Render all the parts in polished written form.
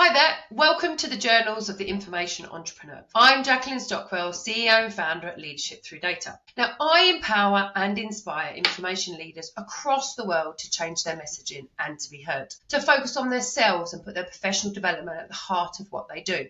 Hi there, welcome to the Journals of the Information Entrepreneur. I'm Jacqueline Stockwell, CEO and founder at Leadership Through Data. Now, I empower and inspire information leaders across the world to change their messaging and to be heard, to focus on themselves and put their professional development at the heart of what they do.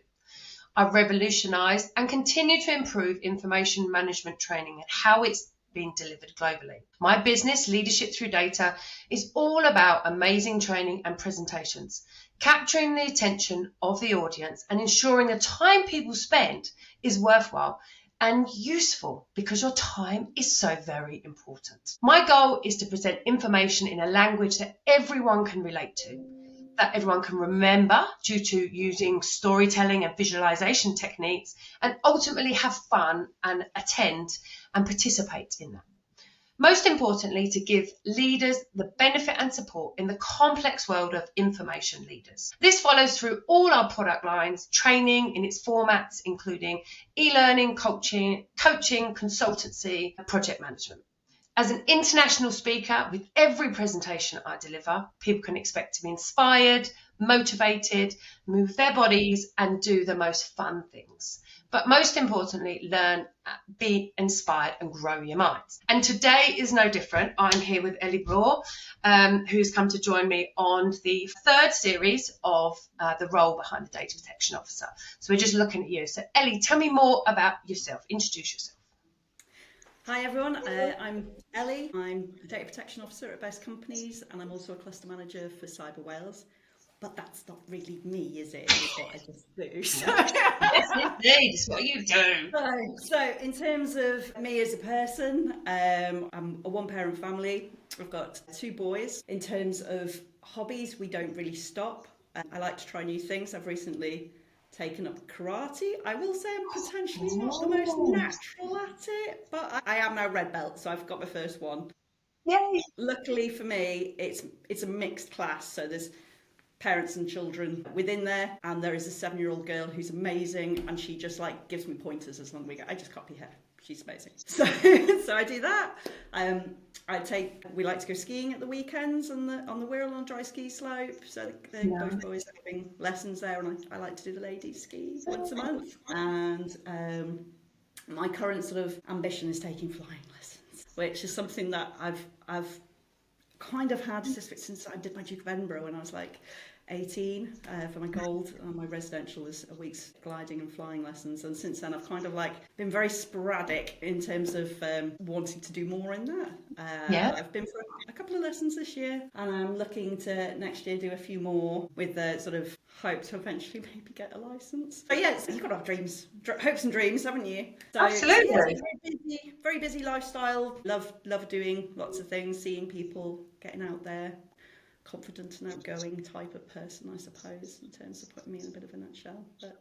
I've revolutionised and continue to improve information management training and how it's being delivered globally. My business, Leadership Through Data, is all about amazing training and presentations, capturing the attention of the audience and ensuring the time people spend is worthwhile and useful, because your time is so very important. My goal is to present information in a language that everyone can relate to, that everyone can remember due to using storytelling and visualization techniques, and ultimately have fun and attend and participate in that. Most importantly, to give leaders the benefit and support in the complex world of information leaders. This follows through all our product lines, training in its formats, including e-learning, coaching, consultancy, and project management. As an international speaker, with every presentation I deliver, people can expect to be inspired, motivated, move their bodies, and do the most fun things. But most importantly, learn, be inspired, and grow your minds. And today is no different. I'm here with Ellie Blore, who's come to join me on the third series of the role behind the data protection officer. So we're just looking at you. So Ellie, tell me more about yourself. Introduce yourself. Hi everyone, I'm Ellie. I'm a data protection officer at Best Companies, and I'm also a cluster manager for Cyber Wales. But that's not really me, is it? It's what I just do. So. Yes, indeed, it's what you do. So in terms of me as a person, I'm a one-parent family. I've got 2 boys. In terms of hobbies, we don't really stop. I like to try new things. I've recently taken up karate. I will say I'm potentially not the most natural at it, but I am now red belt, so I've got my first one. Yay! Luckily for me, it's a mixed class, so there's parents and children within there, and there is a 7-year-old girl who's amazing, and she just like gives me pointers as long as we go. I just copy her. She's amazing. So I do that. We like to go skiing at the weekends on the Wirral on dry ski slope. So both boys are having lessons there, and I like to do the ladies ski once a month. And my current sort of ambition is taking flying lessons, which is something that I've kind of had since I did my Duke of Edinburgh when I was like 18 for my gold. My residential is a week's gliding and flying lessons, and since then I've kind of like been very sporadic in terms of wanting to do more in that. I've been for a couple of lessons this year, and I'm looking to next year do a few more with the sort of hope to eventually maybe get a license. But yeah, you've got to have dreams, hopes and dreams, haven't you? So, Absolutely. So yeah, very busy lifestyle. Love doing lots of things, seeing people, getting out there. Confident and outgoing type of person, I suppose, in terms of putting me in a bit of a nutshell. But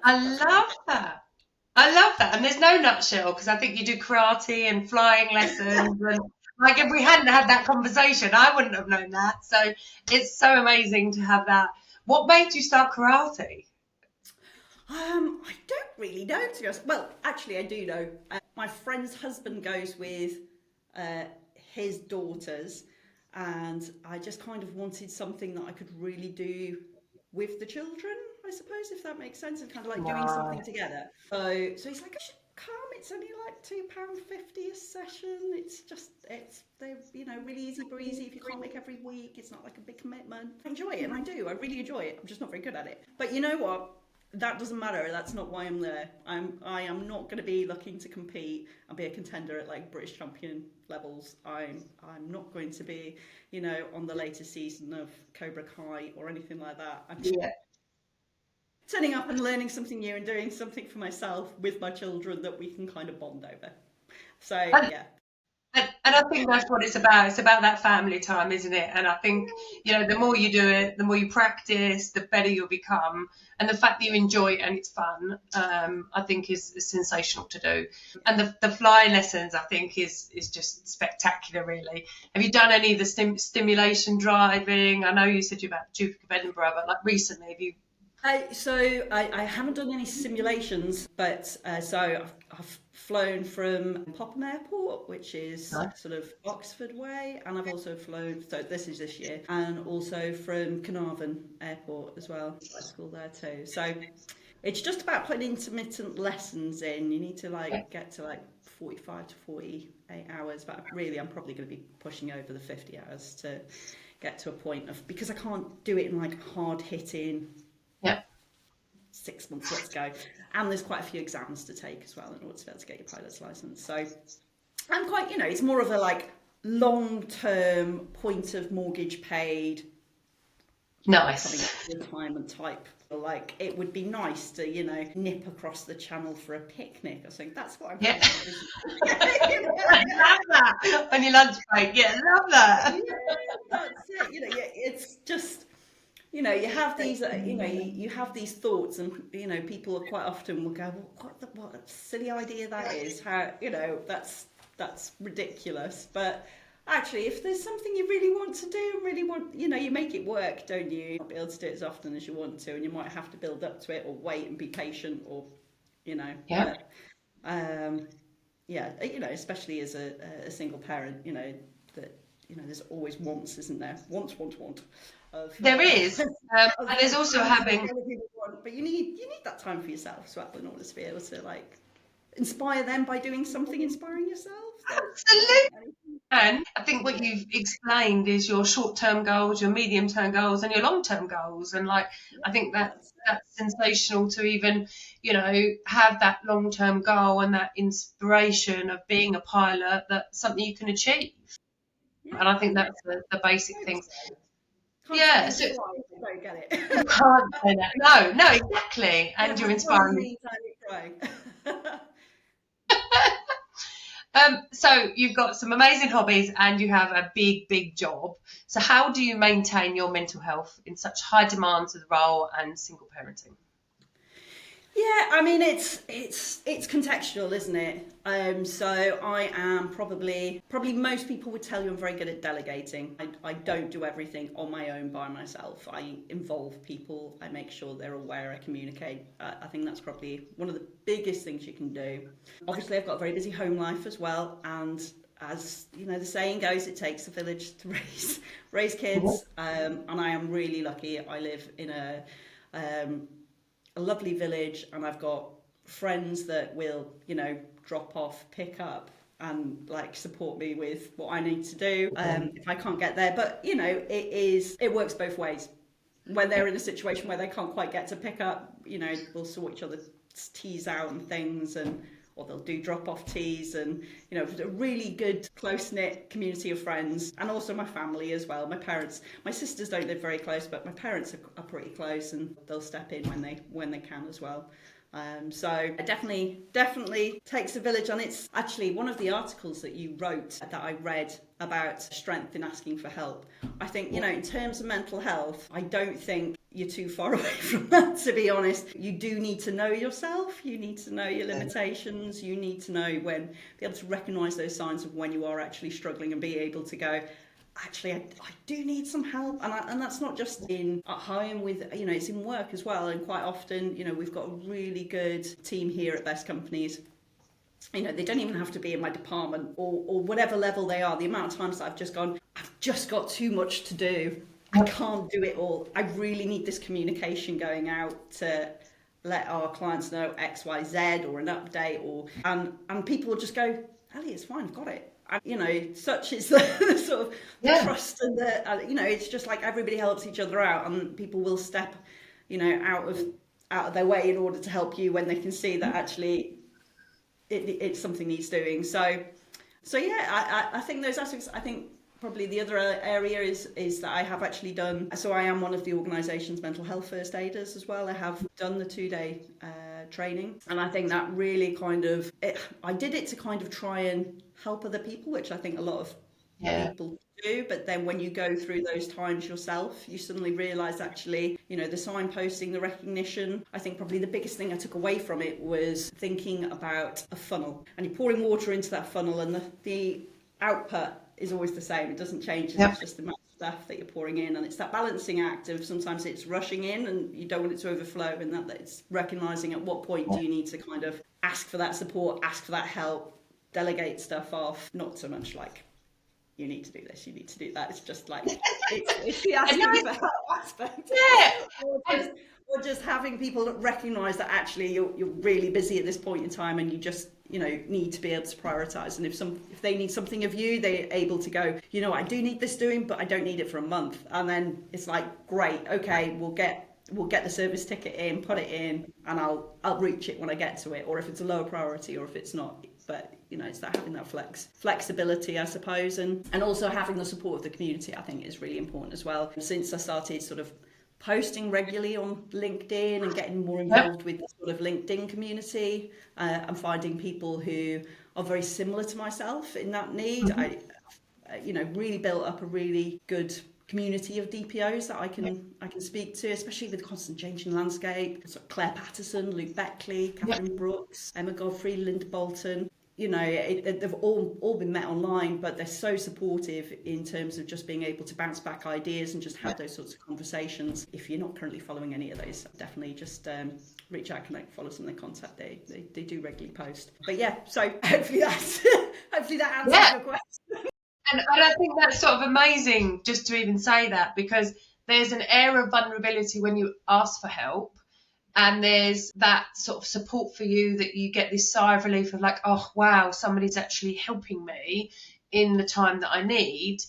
I love that. And there's no nutshell, because I think you do karate and flying lessons, and like if we hadn't had that conversation, I wouldn't have known that. So it's so amazing to have that. What made you start karate? I don't really know, to be honest. Well, actually, I do know. My friend's husband goes with his daughters. And I just kind of wanted something that I could really do with the children, I suppose, if that makes sense, and kind of like doing something together. So he's like, I should come. It's only like £2.50 a session. They're really easy breezy. If you can't make every week, it's not like a big commitment. I enjoy it, and I do. I really enjoy it. I'm just not very good at it. But you know what? That doesn't matter. That's not why I'm there. I am not going to be looking to compete and be a contender at like British champion levels. I'm not going to be, on the latest season of Cobra Kai or anything like that. I'm just turning up and learning something new and doing something for myself with my children that we can kind of bond over. So yeah. And I think that's what it's about. It's about that family time, isn't it? And I think, the more you do it, the more you practice, the better you'll become. And the fact that you enjoy it and it's fun, I think is sensational to do. And the flying lessons, I think, is just spectacular, really. Have you done any of the stimulation driving? I know you said you about Duke of Edinburgh, but like recently, have you I haven't done any simulations, but I've flown from Popham Airport, which is Nice. sort of Oxford way, and I've also flown, so this is this year, and also from Carnarvon Airport as well. I school there too. So it's just about putting intermittent lessons in. You need to get to 45 to 48 hours, but really I'm probably going to be pushing over the 50 hours to get to a point of, because I can't do it in like hard hitting Yeah. 6 months, let's go. And there's quite a few exams to take as well in order to be able to get your pilot's license. So I'm quite, it's more of a long-term point of mortgage paid, Nice. coming up to retirement type. Like, it would be nice to, nip across the channel for a picnic or something. That's what I'm Yeah. I Love that. On your lunch break. Yeah, love that. Yeah, that's it. It's just, you have these, you have these thoughts, and people are quite often will go, well, what a silly idea that is. How, that's ridiculous. But actually, if there's something you really want to do and really want, you make it work, don't you? You'll be able to do it as often as you want to, and you might have to build up to it, or wait and be patient, or, Yeah. But, especially as a single parent, that there's always wants, isn't there? Want. Of, There is, and there's also having. But you need that time for yourself as well in order to be able to inspire them by doing something inspiring yourself. Absolutely. And I think what you've explained is your short-term goals, your medium-term goals, and your long-term goals. And I think that's sensational to even, have that long-term goal and that inspiration of being a pilot. That's something you can achieve. Yeah. And I think that's the basic things. Can't So don't get it. you can't say that. No, exactly. And you're inspiring me. So you've got some amazing hobbies and you have a big job. So how do you maintain your mental health in such high demands of the role and single parenting? Yeah, I mean it's contextual, isn't it? So I am probably most people would tell you I'm very good at delegating. I don't do everything on my own by myself. I involve people. I make sure they're aware. I communicate. I think that's probably one of the biggest things you can do. Obviously, I've got a very busy home life as well, and as the saying goes, it takes a village to raise kids. And I am really lucky. I live in a lovely village, and I've got friends that will, drop off, pick up, and support me with what I need to do if I can't get there. But it works both ways. When they're in a situation where they can't quite get to pick up, we'll sort each other's teas out and things, or they'll do drop-off teas, and a really good close-knit community of friends, and also my family as well. My sisters don't live very close, but my parents are pretty close, and they'll step in when they can as well. So it definitely takes a village, and it's actually one of the articles that you wrote that I read about strength in asking for help. I think, in terms of mental health, I don't think you're too far away from that, to be honest. You do need to know yourself. You need to know your limitations. You need to know be able to recognise those signs of when you are actually struggling, and be able to go, actually, I do need some help. And that's not just at home with, it's in work as well. And quite often, we've got a really good team here at Best Companies. They don't even have to be in my department or whatever level they are. The amount of times that I've just got too much to do. I can't do it all. I really need this communication going out to let our clients know X, Y, Z, or an update, and people will just go, Ellie, it's fine, I've got it. And, such is the sort of trust, and it's just everybody helps each other out, and people will step, out of their way in order to help you when they can see that actually it's something needs doing. So yeah, I think those aspects. I think probably the other area is that I have actually done. So I am one of the organisation's mental health first aiders as well. I have done the 2-day training, and I think that really I did it to kind of try and help other people, which I think a lot of people do. But then when you go through those times yourself, you suddenly realise actually, the signposting, the recognition. I think probably the biggest thing I took away from it was thinking about a funnel, and you're pouring water into that funnel, and the output is always the same. It doesn't change. It's just a matter stuff that you're pouring in, and it's that balancing act of sometimes it's rushing in and you don't want it to overflow, and that it's recognizing at what point do you need to kind of ask for that support, ask for that help, delegate stuff off. Not so much like you need to do this, you need to do that. It's just like it's the asking for help aspect. Yeah. Or just having people recognise that actually you're really busy at this point in time, and you just need to be able to prioritise. And if they need something of you, they're able to go, I do need this doing, but I don't need it for a month. And then it's like, great, okay, we'll get the service ticket in, put it in, and I'll reach it when I get to it, or if it's a lower priority, or if it's not. But it's that having that flexibility, I suppose, and also having the support of the community, I think, is really important as well. Since I started sort of posting regularly on LinkedIn and getting more involved with the sort of LinkedIn community, I'm finding people who are very similar to myself in that need. I really built up a really good community of DPOs that I can speak to, especially with the constant changing landscape. So Claire Patterson, Luke Beckley, Catherine Brooks, Emma Godfrey, Linda Bolton. They've all been met online, but they're so supportive in terms of just being able to bounce back ideas and just have those sorts of conversations. If you're not currently following any of those, definitely just reach out, connect, follow some of the content they do regularly post. But yeah, so hopefully that answers your question. And I think that's sort of amazing just to even say that, because there's an air of vulnerability when you ask for help, and there's that sort of support for you, that you get this sigh of relief of like, oh, wow, somebody's actually helping me in the time that I need.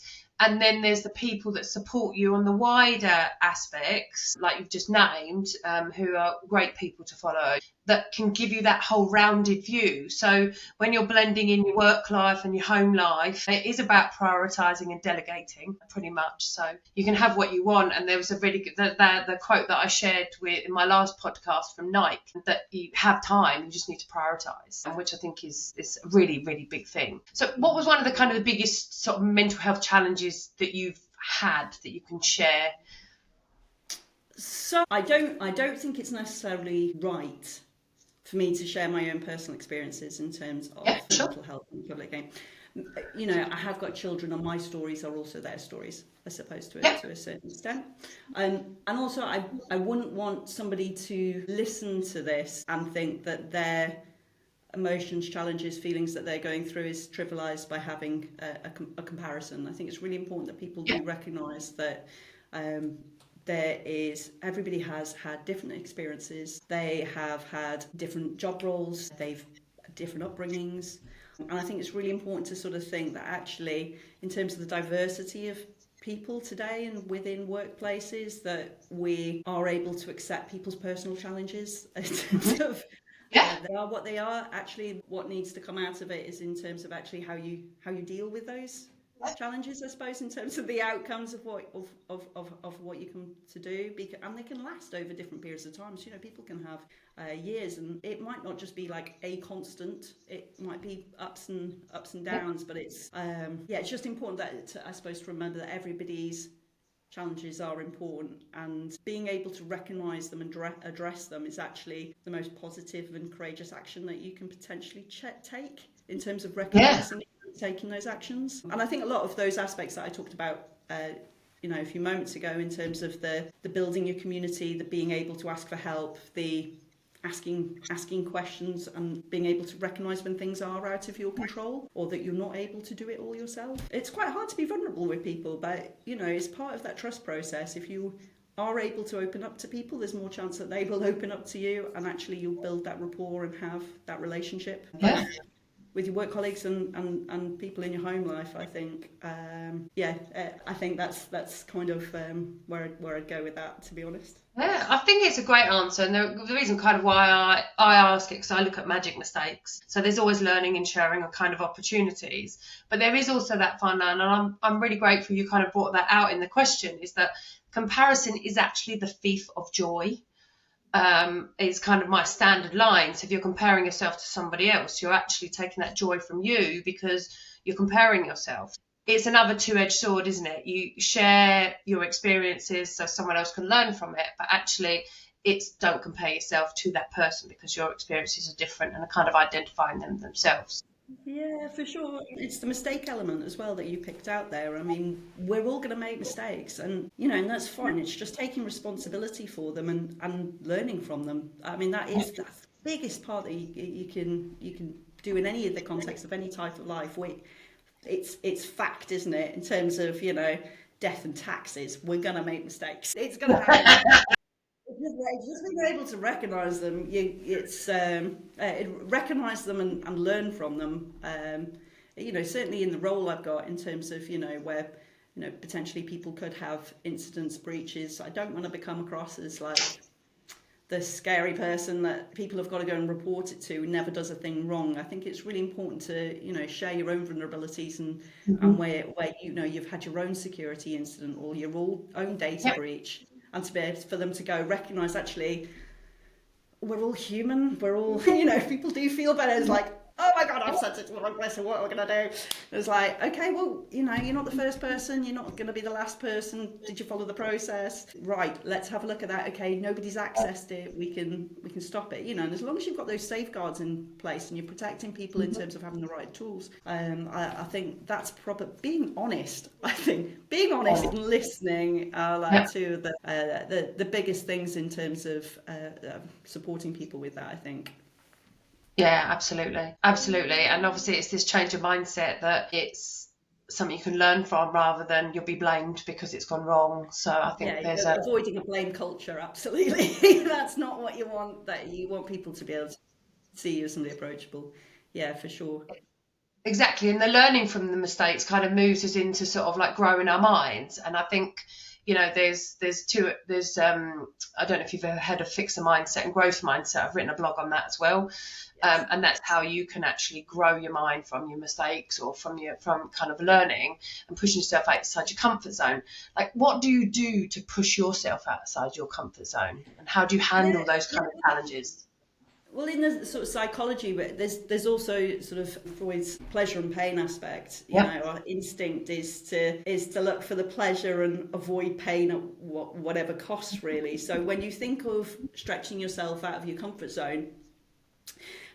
And then there's the people that support you on the wider aspects, like you've just named, who are great people to follow, that can give you that whole rounded view. So when you're blending in your work life and your home life, it is about prioritising and delegating pretty much. So you can have what you want. And there was a really good, the quote that I shared in my last podcast from Nike, that you have time, you just need to prioritise, which I think is a really, really big thing. So what was one of the kind of the biggest sort of mental health challenges that you've had that you can share? So I don't think it's necessarily right for me to share my own personal experiences in terms of mental health in public game. I have got children, and my stories are also their stories, I suppose, to a certain extent. And also, I wouldn't want somebody to listen to this and think that their emotions, challenges, feelings that they're going through is trivialized by having a comparison. I think it's really important that people do recognise that everybody has had different experiences. They have had different job roles. They've different upbringings. And I think it's really important to sort of think that actually, in terms of the diversity of people today and within workplaces, that we are able to accept people's personal challenges in terms of they are what they are. Actually, what needs to come out of it is in terms of actually how you deal with those challenges, I suppose, in terms of the outcomes of what you come to do, and they can last over different periods of time. So people can have years, and it might not just be like a constant. It might be ups and downs, but it's it's just important I suppose to remember that everybody's challenges are important, and being able to recognise them and address them is actually the most positive and courageous action that you can potentially take in terms of recognising taking those actions. And I think a lot of those aspects that I talked about a few moments ago, in terms of the building your community, the being able to ask for help, the asking questions, and being able to recognise when things are out of your control or that you're not able to do it all yourself. It's quite hard to be vulnerable with people, but it's part of that trust process. If you are able to open up to people, there's more chance that they will open up to you, and actually you'll build that rapport and have that relationship with your work colleagues and people in your home life. I think I think that's kind of where I'd go with that, to be honest. Yeah, I think it's a great answer, and the reason kind of why I ask it, because I look at magic mistakes. So there's always learning and sharing and kind of opportunities, but there is also that fine line, and I'm really grateful you kind of brought that out in the question, is that comparison is actually the thief of joy. Is kind of my standard line. So if you're comparing yourself to somebody else, you're actually taking that joy from you because you're comparing yourself. It's another two-edged sword, isn't it? You share your experiences so someone else can learn from it, but actually don't compare yourself to that person, because your experiences are different and are kind of identifying them themselves. Yeah, for sure. It's the mistake element as well that you picked out there. I mean, we're all going to make mistakes, and and that's fine. It's just taking responsibility for them and learning from them. I mean, that's the biggest part that you can do in any of the context of any type of life. It's fact, isn't it? In terms of death and taxes, we're going to make mistakes. It's going to happen. It's just being able to recognise them. Recognise them and learn from them. Certainly in the role I've got in terms of where potentially people could have incidents, breaches. I don't want to become across as like the scary person that people have got to go and report it to, who never does a thing wrong. I think it's really important to share your own vulnerabilities and where you've had your own security incident or your own data breach. And to be able for them to go recognise, actually, we're all human. We're all, people do feel better. It's like, oh my God, I've sent it to the wrong person. What are we going to do? It's like, okay, well, you're not the first person. You're not going to be the last person. Did you follow the process? Right, let's have a look at that. Okay, nobody's accessed it. We can stop it. And as long as you've got those safeguards in place and you're protecting people in terms of having the right tools, I think that's proper. Being honest, and listening are two of the biggest things in terms of supporting people with that, I think. Yeah, absolutely. Absolutely. And obviously it's this change of mindset that it's something you can learn from rather than you'll be blamed because it's gone wrong. So I think there's avoiding a blame culture, absolutely. That's not what you want. That you want people to be able to see you as somebody approachable. Yeah, for sure. exactly. And the learning from the mistakes kind of moves us into sort of like growing our minds. And I think, there's I don't know if you've ever heard of fixer mindset and growth mindset. I've written a blog on that as well. And that's how you can actually grow your mind from your mistakes or from kind of learning and pushing yourself outside your comfort zone. Like, what do you do to push yourself outside your comfort zone, and how do you handle those kind of challenges? Well, in the sort of psychology, but there's also sort of Freud's pleasure and pain aspect. Our instinct is to look for the pleasure and avoid pain at whatever cost, really. So when you think of stretching yourself out of your comfort zone,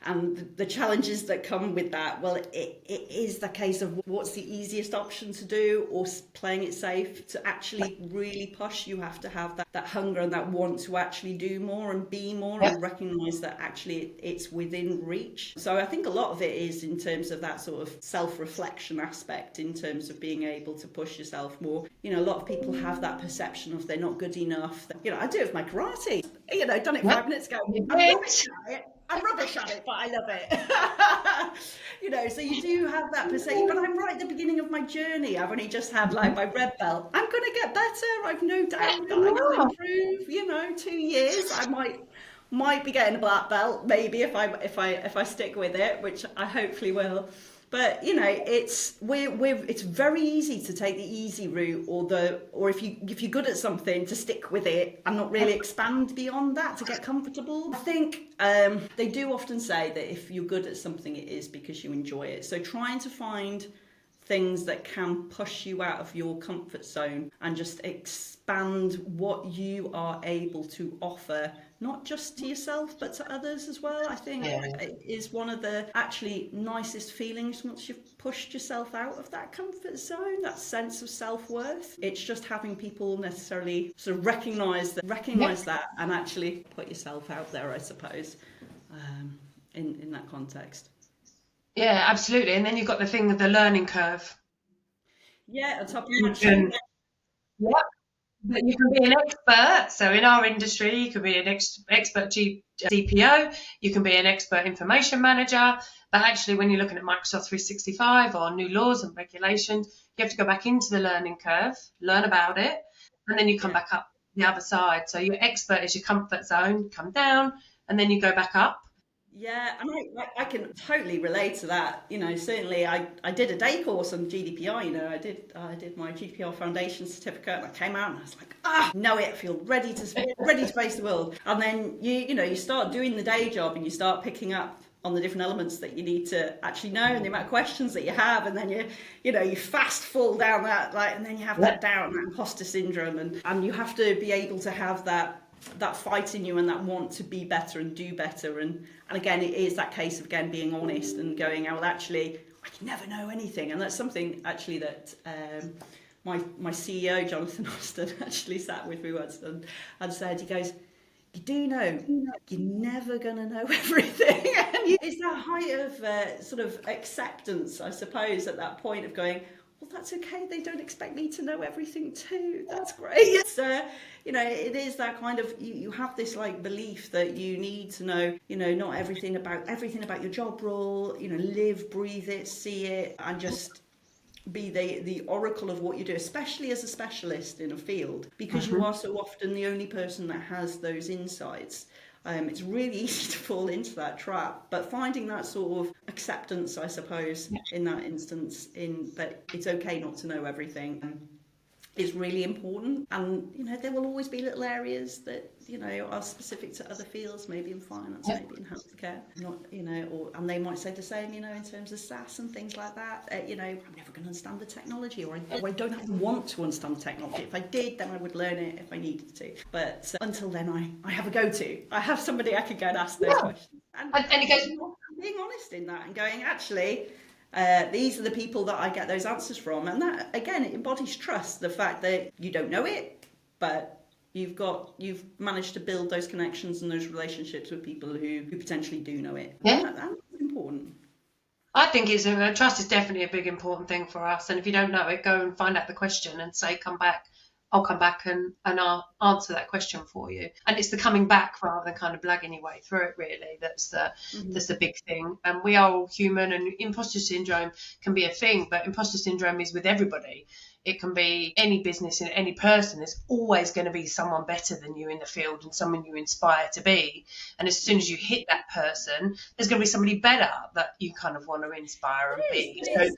and the challenges that come with that, well, it is the case of what's the easiest option to do, or playing it safe. To actually really push, you have to have that hunger and that want to actually do more and be more, and recognise that actually it's within reach. So I think a lot of it is in terms of that sort of self-reflection aspect, in terms of being able to push yourself more. A lot of people have that perception of they're not good enough. I do it with my karate. Done it 5 minutes ago. I'm rubbish at it, but I love it. So you do have that perception. But I'm right at the beginning of my journey. I've only just had like my red belt. I'm going to get better. I've no doubt that I will improve. 2 years, I might be getting a black belt, maybe if I stick with it, which I hopefully will. But it's very easy to take the easy route, or if you're good at something, to stick with it and not really expand beyond that to get comfortable. I think they do often say that if you're good at something, it is because you enjoy it. So trying to find things that can push you out of your comfort zone and just expand what you are able to offer, not just to yourself but to others as well, I think is one of the actually nicest feelings once you've pushed yourself out of that comfort zone, that sense of self-worth. It's just having people necessarily sort of recognise that and actually put yourself out there, I suppose, in that context. Yeah, absolutely. And then you've got the thing of the learning curve. Yeah, on top of You that. can, yeah, but you can be an expert. So in our industry, you can be an expert DPO, you can be an expert information manager. But actually, when you're looking at Microsoft 365 or new laws and regulations, you have to go back into the learning curve, learn about it, and then you come back up the other side. So your expert is your comfort zone, come down, and then you go back up. Yeah, and I can totally relate to that. Certainly I did a day course on GDPR. I did my GDPR Foundation certificate, and I came out and I was like, know it, I feel ready to face the world. And then you start doing the day job and you start picking up on the different elements that you need to actually know and the amount of questions that you have, and then you fast fall down that, and then you have that doubt and that imposter syndrome, and you have to be able to have that that fight in you and that want to be better and do better. And again, it is that case of, again, being honest and going, oh, well, actually, I can never know anything. And that's something actually that my CEO, Jonathan Austin, actually sat with me once and said, he goes, you do know you're never going to know everything. And it's that height of sort of acceptance, I suppose, at that point of going, well, that's okay. They don't expect me to know everything too. That's great. So, it is that kind of, you have this like belief that you need to know, not everything about your job role, live, breathe it, see it, and just be the oracle of what you do, especially as a specialist in a field, because you are so often the only person that has those insights. It's really easy to fall into that trap, but finding that sort of acceptance, I suppose, in that instance, in that it's okay not to know everything, is really important. And there will always be little areas that are specific to other fields, maybe in finance, maybe in healthcare, not and they might say the same, in terms of SaaS and things like that. I'm never going to understand the technology, or I don't have to want to understand the technology. If I did, then I would learn it if I needed to. But until then, I have a go-to. I have somebody I can go and ask those questions. And it goes, being honest in that and going, actually, these are the people that I get those answers from. And that, again, it embodies trust, the fact that you don't know it, but you've managed to build those connections and those relationships with people who potentially do know it. Yeah. And that's important. I think trust is definitely a big important thing for us. And if you don't know it, go and find out the question and say, come back. I'll come back and I'll answer that question for you. And it's the coming back rather than kind of blagging your way through it, really. That's the big thing. And we are all human, and imposter syndrome can be a thing, but imposter syndrome is with everybody. It can be any business and any person. There's always going to be someone better than you in the field and someone you inspire to be. And as soon as you hit that person, there's going to be somebody better that you kind of want to inspire and be. So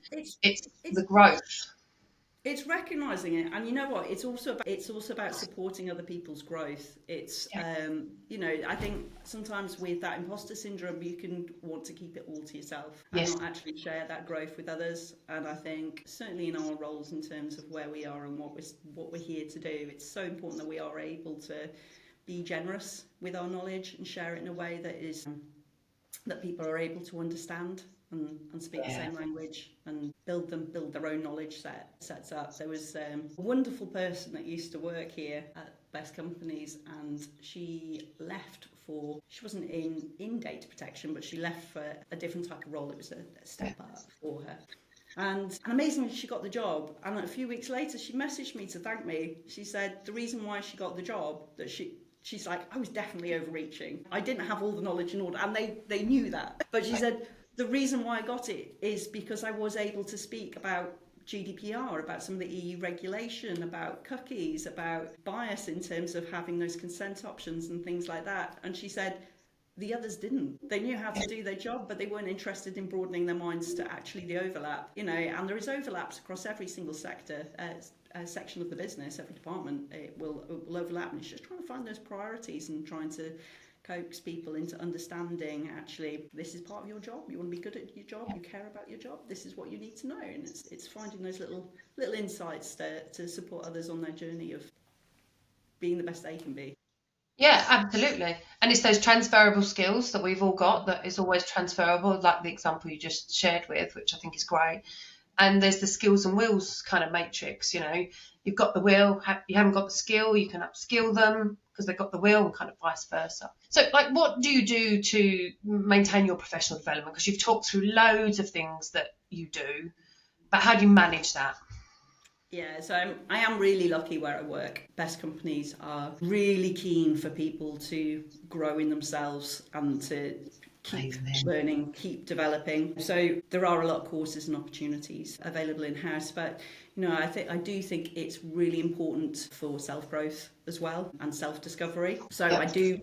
it's the growth. It's recognizing it, and you know what? It's also about supporting other people's growth. It's I think sometimes with that imposter syndrome, you can want to keep it all to yourself and not actually share that growth with others. And I think certainly in our roles, in terms of where we are and what we're here to do, it's so important that we are able to be generous with our knowledge and share it in a way that is that people are able to understand and speak the same language and build their own knowledge sets up. There was a wonderful person that used to work here at Best Companies, and she wasn't in data protection, but she left for a different type of role. It was a step up for her. And amazingly, she got the job. And a few weeks later, she messaged me to thank me. She said the reason why she got the job, that she's like, I was definitely overreaching. I didn't have all the knowledge in order, and they knew that. But she said, the reason why I got it is because I was able to speak about GDPR, about some of the EU regulation, about cookies, about bias in terms of having those consent options and things like that. And she said, the others didn't. They knew how to do their job, but they weren't interested in broadening their minds to actually the overlap. And there is overlaps across every single sector, section of the business, every department. It will overlap, and it's just trying to find those priorities and trying to coax people into understanding, actually, this is part of your job. You want to be good at your job. You care about your job. This is what you need to know. And it's finding those little insights to support others on their journey of being the best they can be. Yeah, absolutely. And it's those transferable skills that we've all got that is always transferable, like the example you just shared with, which I think is great. And there's the skills and wills kind of matrix. You've got the will, you haven't got the skill, you can upskill them because they've got the will, and kind of vice versa. So, what do you do to maintain your professional development? Because you've talked through loads of things that you do, but how do you manage that? Yeah, so I am really lucky where I work. Best Companies are really keen for people to grow in themselves and to keep learning, keep developing. So there are a lot of courses and opportunities available in-house, but I do think it's really important for self-growth as well and self-discovery. So I do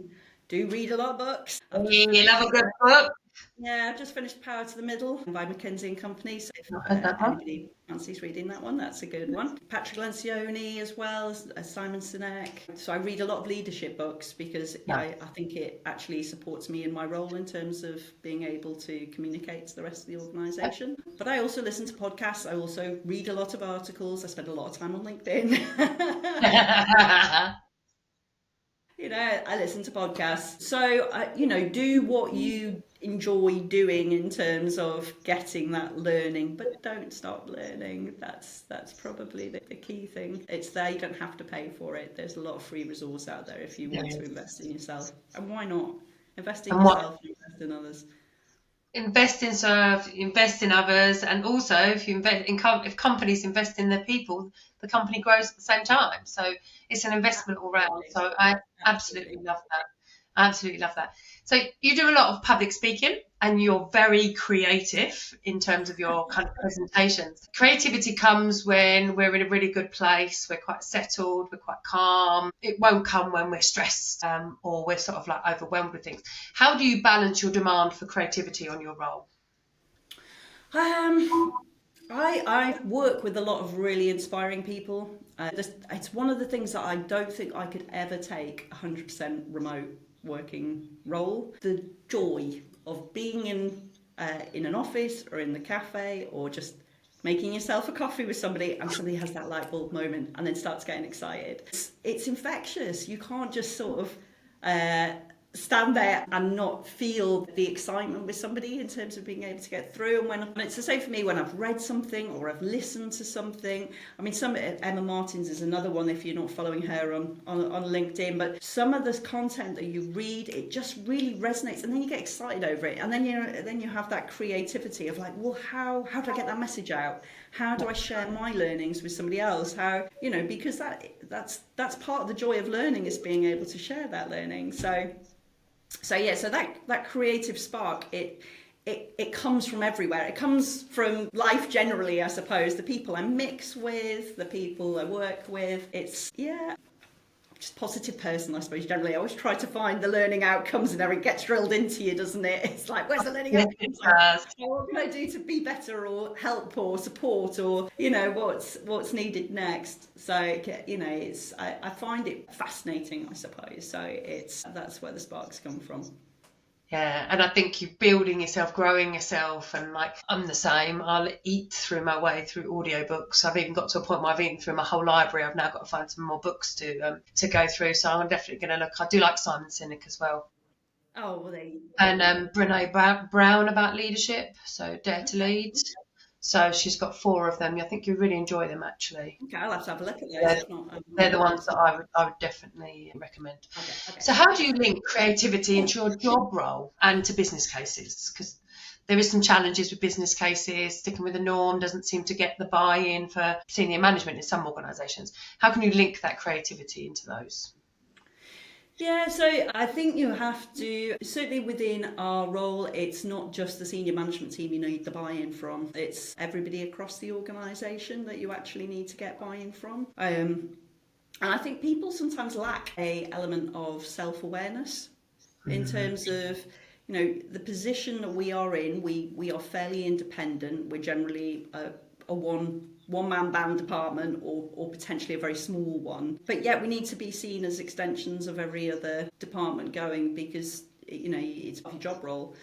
read a lot of books. You love a good book. Yeah, I've just finished Power to the Middle by McKinsey & Company. So if anybody fancies reading that one, that's a good one. Patrick Lencioni as well, as Simon Sinek. So I read a lot of leadership books because I think it actually supports me in my role in terms of being able to communicate to the rest of the organisation. But I also listen to podcasts. I also read a lot of articles. I spend a lot of time on LinkedIn. Yeah, I listen to podcasts. So, do what you enjoy doing in terms of getting that learning, but don't stop learning. That's probably the key thing. It's there, you don't have to pay for it. There's a lot of free resource out there if you want to invest in yourself. And why not? Invest in yourself and invest in others. Invest in serve, invest in others, and also if you invest in if companies invest in their people, the company grows at the same time. So it's an investment all round. So I absolutely love that. Absolutely love that. So you do a lot of public speaking and you're very creative in terms of your kind of presentations. Creativity comes when we're in a really good place, we're quite settled, we're quite calm. It won't come when we're stressed or we're sort of like overwhelmed with things. How do you balance your demand for creativity on your role? I work with a lot of really inspiring people. It's one of the things that I don't think I could ever take 100% remote working role. The joy of being in an office or in the cafe or just making yourself a coffee with somebody and somebody has that light bulb moment and then starts getting excited. It's infectious. You can't just sort of stand there and not feel the excitement with somebody in terms of being able to get through. And it's the same for me when I've read something or I've listened to something. I mean, Emma Martins is another one if you're not following her on LinkedIn, but some of this content that you read, it just really resonates and then you get excited over it. And then you have that creativity of like, well, how do I get that message out? How do I share my learnings with somebody else? Because that's part of the joy of learning is being able to share that learning. So that creative spark, it comes from everywhere. It comes from life generally, I suppose. The people I mix with, the people I work with. It's just positive person, I suppose. Generally, I always try to find the learning outcomes, and it gets drilled into you, doesn't it? It's like, where's the learning outcomes? What can I do to be better, or help, or support, or what's needed next? So I find it fascinating, I suppose. So that's where the sparks come from. Yeah, and I think you're building yourself, growing yourself, and like I'm the same. I'll eat through my way through audiobooks. I've even got to a point where I've eaten through my whole library. I've now got to find some more books to go through. So I'm definitely going to look. I do like Simon Sinek as well. Oh, well, there you go. And Brene Brown about leadership. So Dare to Lead. So she's got 4 of them. I think you really enjoy them, actually. Okay, I'll have to have a look at those. They're the ones that I would definitely recommend. Okay. So how do you link creativity into your job role and to business cases? Because there is some challenges with business cases. Sticking with the norm doesn't seem to get the buy-in for senior management in some organisations. How can you link that creativity into those? Yeah, so I think you have to, certainly within our role, it's not just the senior management team you need the buy-in from. It's everybody across the organisation that you actually need to get buy-in from. And I think people sometimes lack an element of self-awareness in terms of, the position that we are in. We are fairly independent. We're generally a one-man band department or potentially a very small one. But yet we need to be seen as extensions of every other department going because, it's your job role.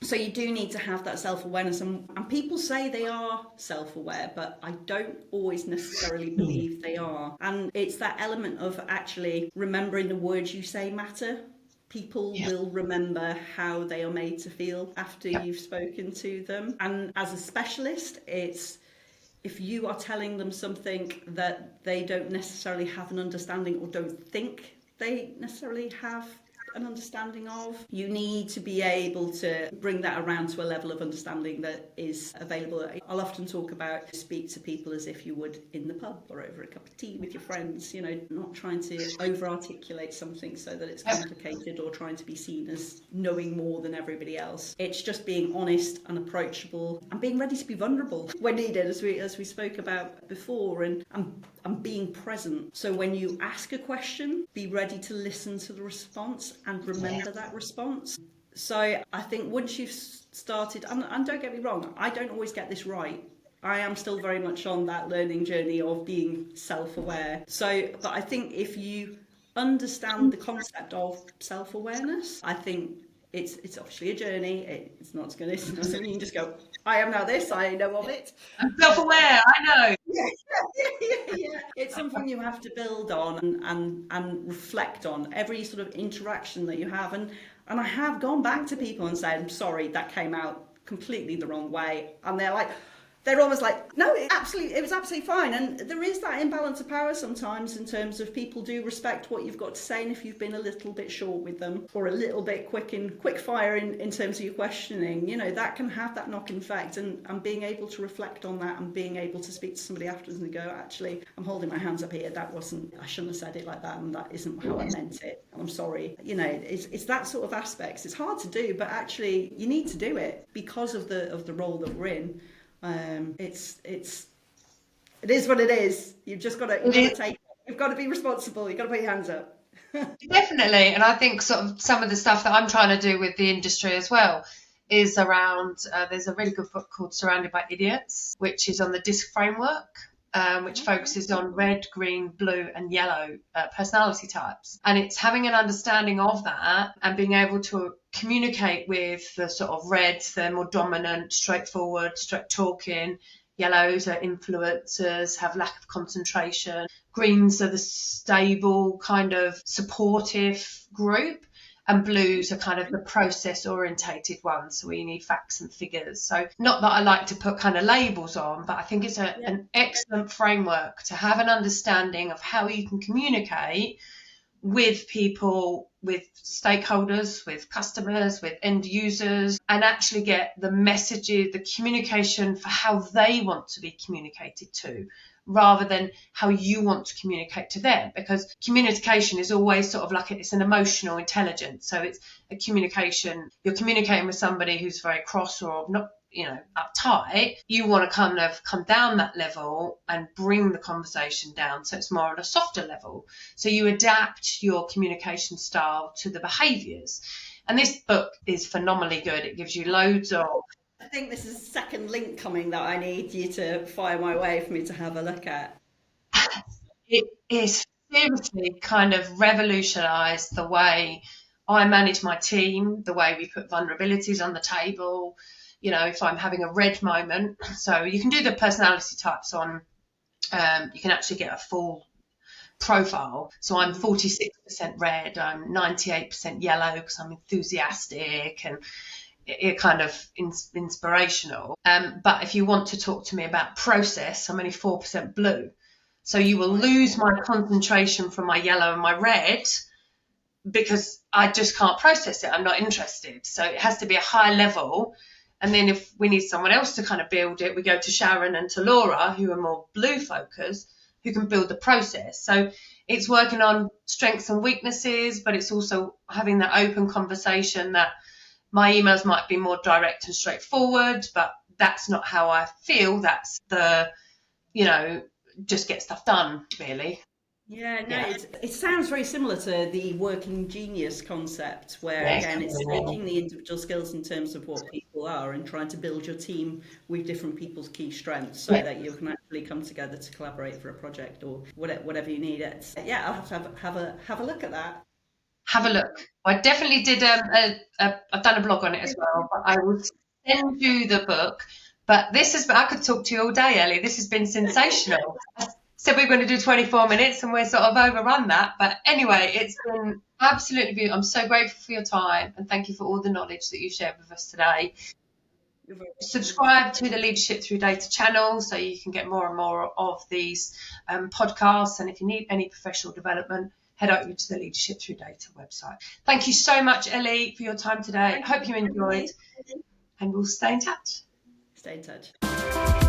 So you do need to have that self-awareness. And people say they are self-aware, but I don't always necessarily believe they are. And it's that element of actually remembering the words you say matter. People will remember how they are made to feel after you've spoken to them. And as a specialist, it's if you are telling them something that they don't necessarily have an understanding or don't think they necessarily have an understanding of, you need to be able to bring that around to a level of understanding that is available. I'll often talk about speak to people as if you would in the pub or over a cup of tea with your friends, not trying to over-articulate something so that it's complicated or trying to be seen as knowing more than everybody else. It's just being honest and approachable and being ready to be vulnerable when needed, as we spoke about before, and being present. So when you ask a question, be ready to listen to the response and remember that response. So I think once you've started, and don't get me wrong, I don't always get this right. I am still very much on that learning journey of being self-aware. But I think if you understand the concept of self-awareness, I think it's obviously a journey. It's not something you can just go, I am now this, I know of it. I'm self-aware, I know. Yeah. It's something you have to build on and reflect on every sort of interaction that you have. And I have gone back to people and said, I'm sorry, that came out completely the wrong way. And they're almost like, no, it was absolutely fine. And there is that imbalance of power sometimes in terms of people do respect what you've got to say, and if you've been a little bit short with them or a little bit quick fire in terms of your questioning, that can have that knock-on effect. And being able to reflect on that and being able to speak to somebody afterwards and go, actually, I'm holding my hands up here. I shouldn't have said it like that, and that isn't how I meant it. And I'm sorry. It's that sort of aspects. It's hard to do, but actually you need to do it because of the role that we're in. It is what it is. You've just got to take it. You've got to be responsible. You've got to put your hands up. Definitely. And I think sort of some of the stuff that I'm trying to do with the industry as well is around, there's a really good book called Surrounded by Idiots, which is on the DISC framework, which focuses on red, green, blue and yellow personality types. And it's having an understanding of that and being able to communicate with the sort of reds, they're more dominant, straightforward, straight talking. Yellows are influencers, have lack of concentration. Greens are the stable, kind of supportive group. And blues are kind of the process-orientated ones, so we need facts and figures. So not that I like to put kind of labels on, but I think it's an excellent framework to have an understanding of how you can communicate with people, with stakeholders, with customers, with end users, and actually get the messages, the communication for how they want to be communicated to, rather than how you want to communicate to them. Because communication is always sort of like it's an emotional intelligence. So it's a communication. You're communicating with somebody who's very cross or not, uptight. You want to kind of come down that level and bring the conversation down so it's more at a softer level. So you adapt your communication style to the behaviours. And this book is phenomenally good. It gives you loads of... I think this is a second link coming that I need you to fire my way for me to have a look at. It is seriously kind of revolutionised the way I manage my team, the way we put vulnerabilities on the table. If I'm having a red moment, so you can do the personality types on, you can actually get a full profile. So I'm 46% red, I'm 98% yellow because I'm enthusiastic and kind of inspirational. But if you want to talk to me about process, I'm only 4% blue. So you will lose my concentration from my yellow and my red because I just can't process it. I'm not interested. So it has to be a high level. And then if we need someone else to kind of build it, we go to Sharon and to Laura, who are more blue focused, who can build the process. So it's working on strengths and weaknesses, but it's also having that open conversation that my emails might be more direct and straightforward, but that's not how I feel. That's the, just get stuff done, really. Yeah, no, it sounds very similar to the working genius concept, where again it's taking the individual skills in terms of what people are and trying to build your team with different people's key strengths so that you can actually come together to collaborate for a project or whatever you need. I'll have to have a look at that. Have a look. I definitely did. I've done a blog on it as well, but I will send you the book. But I could talk to you all day, Ellie. This has been sensational. Said we were going to do 24 minutes and we're sort of overrun that. But anyway, it's been absolutely beautiful. I'm so grateful for your time and thank you for all the knowledge that you've shared with us today. Subscribe to the Leadership Through Data channel so you can get more and more of these podcasts. And if you need any professional development, head over to the Leadership Through Data website. Thank you so much, Ellie, for your time today. Hope you enjoyed and we'll stay in touch. Stay in touch.